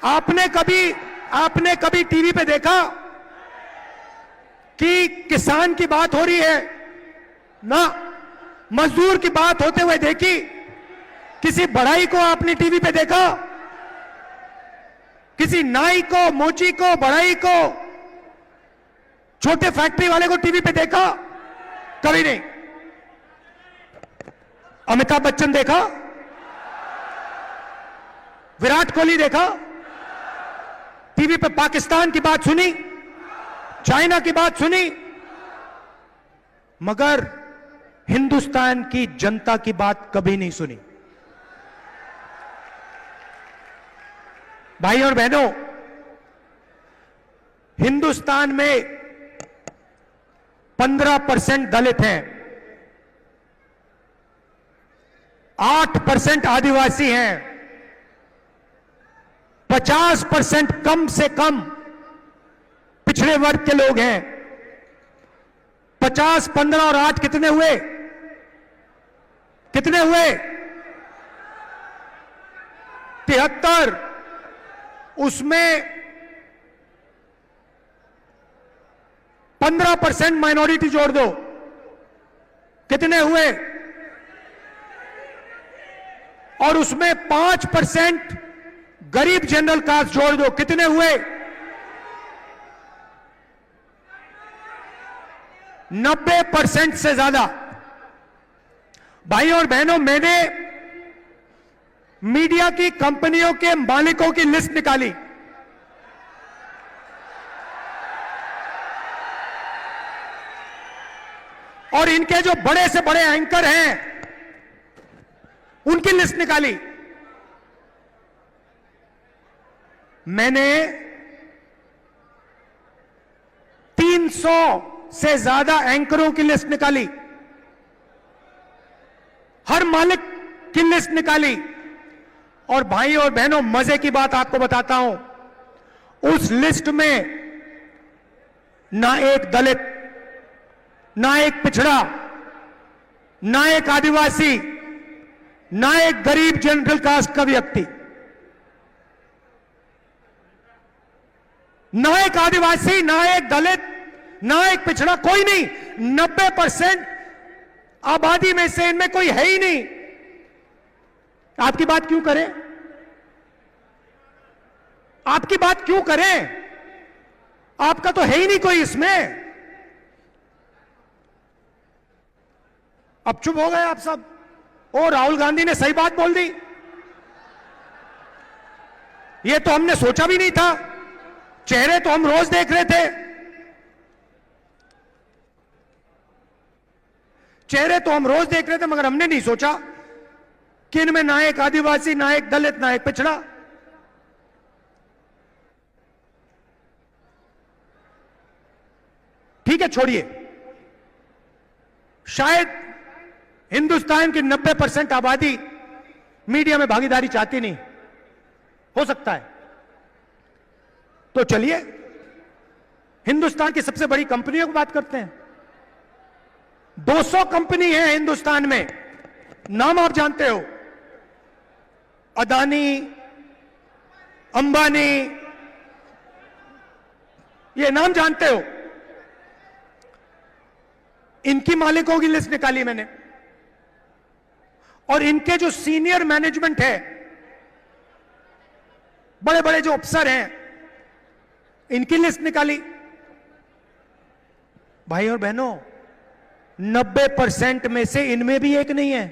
आपने कभी टीवी पे देखा कि किसान की बात हो रही है ना? मजदूर की बात होते हुए देखी? किसी बढ़ाई को आपने टीवी पे देखा? किसी नाई को, मोची को, बढ़ाई को, छोटे फैक्ट्री वाले को टीवी पे देखा? कभी नहीं। अमिताभ बच्चन देखा? विराट कोहली देखा? टीवी पे पाकिस्तान की बात सुनी? चाइना की बात सुनी? मगर हिंदुस्तान की जनता की बात कभी नहीं सुनी। भाई और बहनों, हिंदुस्तान में 15% दलित हैं, 8% आदिवासी हैं, 50% कम से कम पिछड़े वर्ग के लोग हैं। 50, 15 और 8 कितने हुए? कितने हुए? 73। उसमें 15% माइनॉरिटी जोड़ दो, कितने हुए? और उसमें 5% गरीब जनरल कास्ट जोड़ दो, कितने हुए? 90% से ज्यादा। भाई और बहनों, मैंने मीडिया की कंपनियों के मालिकों की लिस्ट निकाली। और इनके जो बड़े से बड़े एंकर हैं, उनकी लिस्ट निकाली। मैंने 300 से ज्यादा एंकरों की लिस्ट निकाली, हर मालिक की लिस्ट निकाली। और भाई और बहनों, मजे की बात आपको बताता हूं, उस लिस्ट में ना एक दलित, ना एक पिछड़ा, ना एक आदिवासी, ना एक गरीब जनरल कास्ट का व्यक्ति, ना एक आदिवासी, ना एक दलित, ना एक पिछड़ा, कोई नहीं। 90% आबादी में से इनमें कोई है ही नहीं। आपकी बात क्यों करें? आपकी बात क्यों करें? आपका तो है ही नहीं कोई इसमें। अब चुप हो गए आप सब। ओ, राहुल गांधी ने सही बात बोल दी, ये तो हमने सोचा भी नहीं था। चेहरे तो हम रोज देख रहे थे, चेहरे तो हम रोज देख रहे थे, मगर हमने नहीं सोचा कि इनमें ना एक आदिवासी, ना एक दलित, ना एक पिछड़ा। ठीक है, छोड़िए। शायद हिंदुस्तान की 90% आबादी मीडिया में भागीदारी चाहती नहीं, हो सकता है। तो चलिए हिंदुस्तान की सबसे बड़ी कंपनियों की बात करते हैं। 200 कंपनी है हिंदुस्तान में, नाम आप जानते हो, अदानी, अंबानी, ये नाम जानते हो। इनकी मालिकों की लिस्ट निकाली मैंने, और इनके जो सीनियर मैनेजमेंट है, बड़े बड़े जो अफसर हैं, इनकी लिस्ट निकाली। भाई और बहनों, 90% में से इनमें भी एक नहीं है।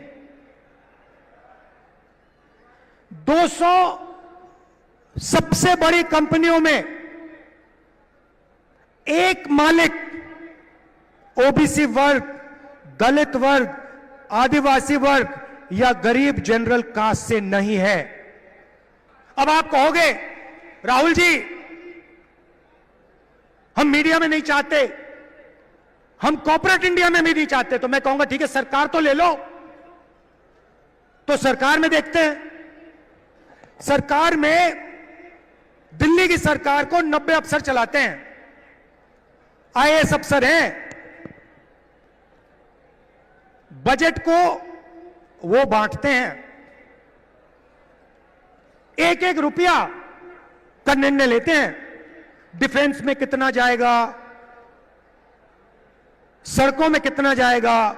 200 सबसे बड़ी कंपनियों में एक मालिक ओबीसी वर्ग, दलित वर्ग, आदिवासी वर्ग या गरीब जनरल कास्ट से नहीं है। अब आप कहोगे, राहुल जी हम मीडिया में नहीं चाहते, हम कॉर्पोरेट इंडिया में भी नहीं चाहते। तो मैं कहूंगा ठीक है, सरकार तो ले लो। तो सरकार में देखते हैं। सरकार में दिल्ली की सरकार को 90 अफसर चलाते हैं, आईएएस अफसर हैं। बजट को वो बांटते हैं, एक एक रुपया का निर्णय लेते हैं। डिफेंस में कितना जाएगा, सड़कों में कितना जाएगा,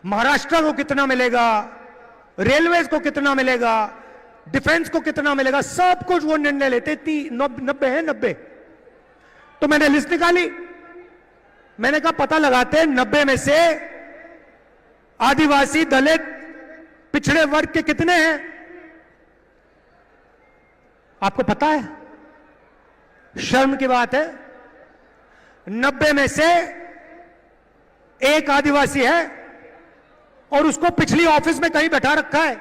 महाराष्ट्र को कितना मिलेगा, रेलवेज को कितना मिलेगा, डिफेंस को कितना मिलेगा, सब कुछ वो निर्णय लेते। 90 है 90। तो मैंने लिस्ट निकाली, मैंने कहा पता लगाते हैं 90 में से आदिवासी, दलित, पिछड़े वर्ग के कितने हैं। आपको पता है, शर्म की बात है, 90 में से एक आदिवासी है और उसको पिछली ऑफिस में कहीं बैठा रखा है।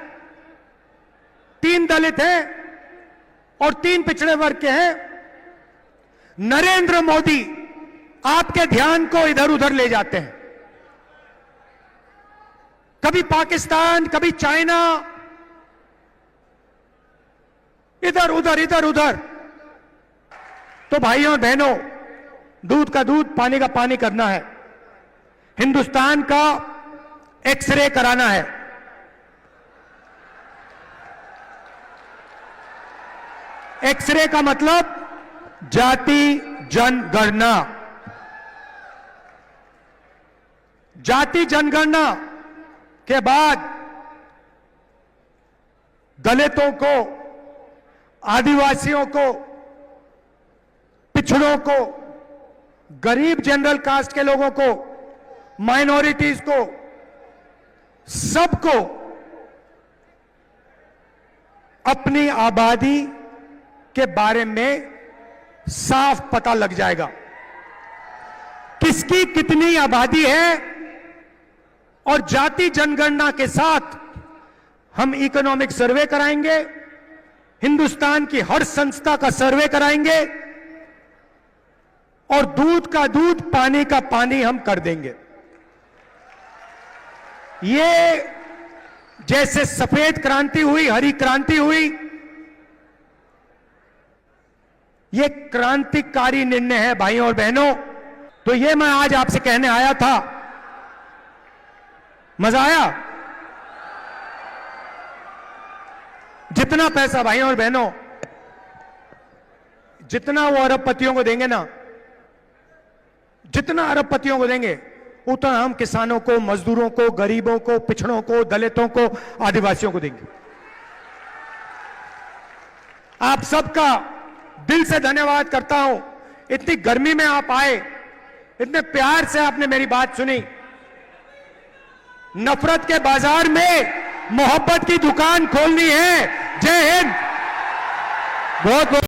3 दलित हैं और 3 पिछड़े वर्ग के हैं। नरेंद्र मोदी आपके ध्यान को इधर उधर ले जाते हैं, कभी पाकिस्तान, कभी चाइना, इधर उधर इधर उधर। तो भाइयों और बहनों, दूध का दूध, पानी का पानी करना है। हिंदुस्तान का एक्सरे कराना है। एक्सरे का मतलब जाति जनगणना। जाति जनगणना के बाद दलितों को, आदिवासियों को, पिछड़ों को, गरीब जनरल कास्ट के लोगों को, माइनॉरिटीज को, सबको अपनी आबादी के बारे में साफ पता लग जाएगा, किसकी कितनी आबादी है। और जाति जनगणना के साथ हम इकोनॉमिक सर्वे कराएंगे, हिंदुस्तान की हर संस्था का सर्वे कराएंगे और दूध का दूध, पानी का पानी हम कर देंगे। ये जैसे सफेद क्रांति हुई, हरी क्रांति हुई, ये क्रांतिकारी निर्णय है भाइयों और बहनों। तो ये मैं आज आपसे कहने आया था। मजा आया? जितना पैसा भाइयों और बहनों, जितना वो अरबपतियों को देंगे ना, जितना अरबपतियों को देंगे, उतना हम किसानों को, मजदूरों को, गरीबों को, पिछड़ों को, दलितों को, आदिवासियों को देंगे। आप सबका दिल से धन्यवाद करता हूं। इतनी गर्मी में आप आए, इतने प्यार से आपने मेरी बात सुनी। नफरत के बाजार में मोहब्बत की दुकान खोलनी है। जय हिंद। बहुत बहुत